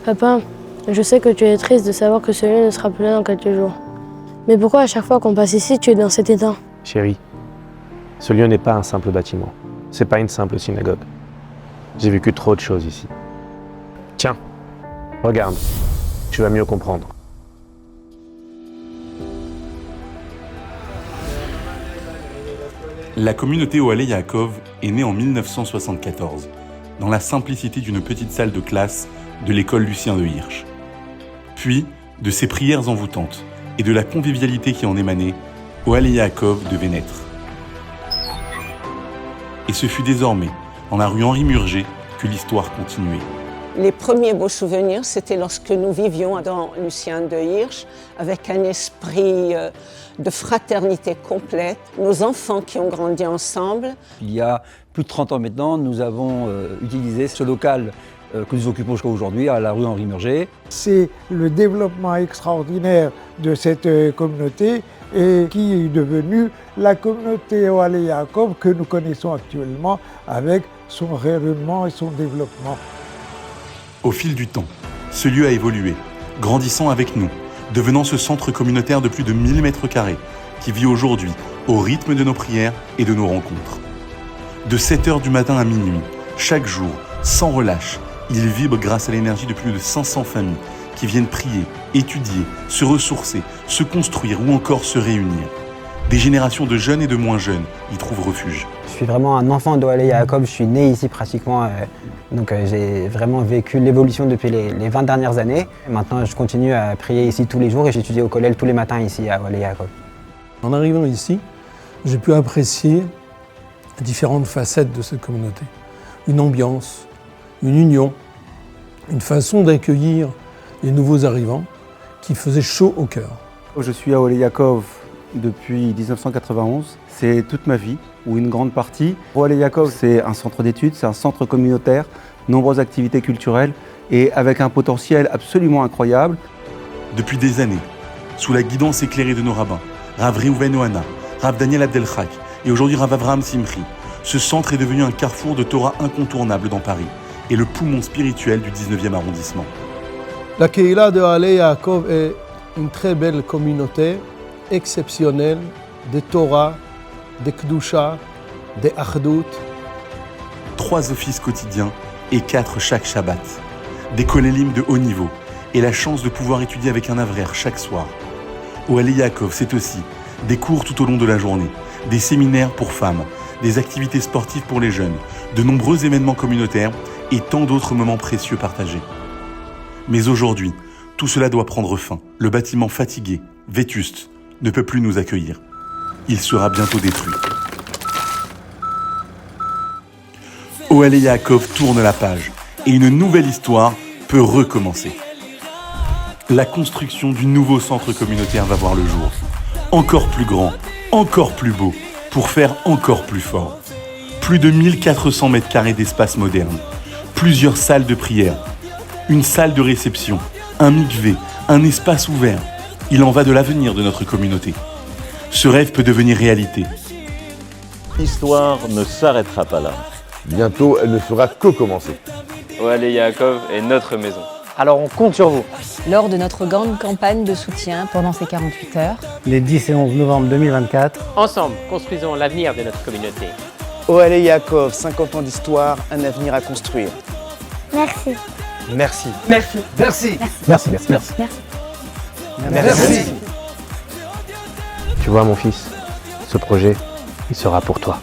Papa, je sais que tu es triste de savoir que ce lieu ne sera plus là dans quelques jours. Mais pourquoi à chaque fois qu'on passe ici, tu es dans cet état? Chérie, ce lieu n'est pas un simple bâtiment. C'est pas une simple synagogue. J'ai vécu trop de choses ici. Tiens, regarde, tu vas mieux comprendre. La communauté Ohalei Yaakov est née en 1974, dans la simplicité d'une petite salle de classe de l'école Lucien de Hirsch. Puis, de ses prières envoûtantes et de la convivialité qui en émanait, Ohalei Yaakov devait naître. Et ce fut désormais, en la rue Henri Murger, que l'histoire continuait. Les premiers beaux souvenirs, c'était lorsque nous vivions dans Lucien de Hirsch, avec un esprit de fraternité complète, nos enfants qui ont grandi ensemble. Il y a plus de 30 ans maintenant, nous avons utilisé ce local que nous occupons jusqu'à aujourd'hui, à la rue Henri Murger. C'est le développement extraordinaire de cette communauté et qui est devenue la communauté Ohalei Yaakov que nous connaissons actuellement avec son rayonnement et son développement. Au fil du temps, ce lieu a évolué, grandissant avec nous, devenant ce centre communautaire de plus de 1000 mètres carrés, qui vit aujourd'hui au rythme de nos prières et de nos rencontres. De 7h du matin à minuit, chaque jour, sans relâche, il vibre grâce à l'énergie de plus de 500 familles qui viennent prier, étudier, se ressourcer, se construire ou encore se réunir. Des générations de jeunes et de moins jeunes y trouvent refuge. Je suis vraiment un enfant d'Ohalei Yaakov, je suis né ici pratiquement, donc j'ai vraiment vécu l'évolution depuis les 20 dernières années. Maintenant, je continue à prier ici tous les jours et j'étudie au collège tous les matins ici à Ohalei Yaakov. En arrivant ici, j'ai pu apprécier différentes facettes de cette communauté. Une ambiance, une union, une façon d'accueillir les nouveaux arrivants qui faisait chaud au cœur. Je suis à Ohalei Yaakov depuis 1991, c'est toute ma vie, ou une grande partie. Ohalei Yaakov, c'est un centre d'études, c'est un centre communautaire, nombreuses activités culturelles et avec un potentiel absolument incroyable. Depuis des années, sous la guidance éclairée de nos rabbins, Rav Reuven Ohana, Rav Daniel Abdelchak et aujourd'hui Rav Avraham Simchi, ce centre est devenu un carrefour de Torah incontournable dans Paris et le poumon spirituel du 19e arrondissement. La Kehila de Ohalei Yaakov est une très belle communauté exceptionnelle de Torah, de Kedusha, de Achdut. 3 offices quotidiens et 4 chaque Shabbat. Des kolélim de haut niveau et la chance de pouvoir étudier avec un avraire chaque soir. Ohalei Yaakov, c'est aussi des cours tout au long de la journée, des séminaires pour femmes, des activités sportives pour les jeunes, de nombreux événements communautaires et tant d'autres moments précieux partagés. Mais aujourd'hui, tout cela doit prendre fin. Le bâtiment fatigué, vétuste, ne peut plus nous accueillir. Il sera bientôt détruit. Ohalei Yaakov tourne la page et une nouvelle histoire peut recommencer. La construction du nouveau centre communautaire va voir le jour. Encore plus grand, encore plus beau, pour faire encore plus fort. Plus de 1400 mètres carrés d'espace moderne, plusieurs salles de prière, une salle de réception, un mikvé, un espace ouvert. Il en va de l'avenir de notre communauté. Ce rêve peut devenir réalité. L'histoire ne s'arrêtera pas là. Bientôt, elle ne fera que commencer. Ohalei Yaakov est notre maison. Alors on compte sur vous. Lors de notre grande campagne de soutien pendant ces 48 heures. Les 10 et 11 novembre 2024. Ensemble, construisons l'avenir de notre communauté. Ohalei Yaakov, 50 ans d'histoire, un avenir à construire. Merci. Merci. Merci. Merci. Merci. Merci. Merci. Tu vois mon fils, ce projet, il sera pour toi.